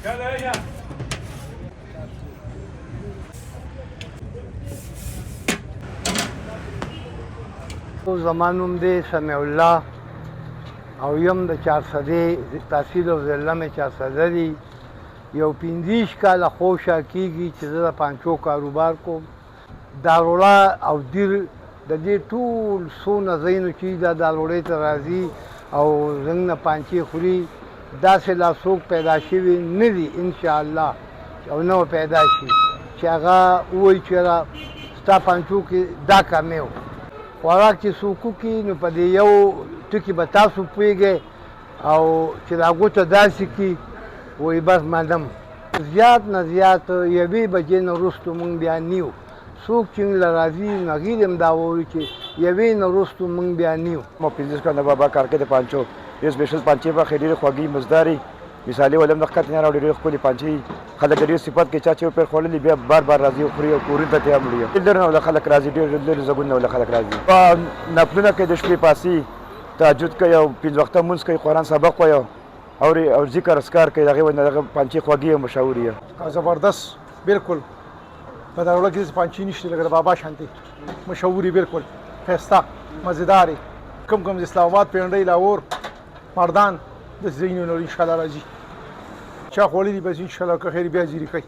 زما نوم دی سمیع الله او یم د چارسدې تحصیل او ضلع مې چارسده دي. یو 15 کاله خوشه کېږي چې زه د پانچو کاروبار کوم. داروړه او دیر د دې ټول څونه ځایونو چې دا داروړې ته راځي او زموږ نه پانچې خوري، داسې لا څوک پیدا شوي نه دي انشاءالله او نه پیدا شي چې هغه ووایي چې ستا پانچو کې دا کمی و. خوراک چې څوک وکړي نو په دې یو ټکي به تاسو پوهېږئ او چې دا ګوته داسې کړي وایي بس منم. زیات نه زیات یوې بجې نه وروستو مونږ بیا نیو. څوک چې موږ له راځي نو هغوی دې هم دا واوري چې یوې نه وروستو مونږ بیا نیو. ما 15 کاله بابا کار کوي د پانچو یو سپیشل پانچې پخې ډېرې خوږې مزدارې مثالي ولم د ښکته نه راوړي ډېرې ښکلې پانچې خلک ډېر صفت کې چا چې وپېر خوړلي بیا بار بار راځي خوري او کورونو ته ترې هم وړي. لرې نه له خلک راځي ډېر لرې ځایونو نه له خلک راځي. نفلونه کوي د شپې پاسي تهجد کوي او 5 وخته لمونځ کوي قرآن سبق وایي او ذکر اذکار کوي. د هغې دغه پانچې خوږې او مشهورې زبردست بالکل په داروړه کې داسې پانچې نشته لکه د بابا شانتې مشهورې بالکل ښایسته مزېدارې. کم کم د اسلام آباد پنډۍ لاهور مردان داسې ځایونه انشاءالله راځي. چا خوړلي بس انشاءالله که خیر بیا زیري کوي.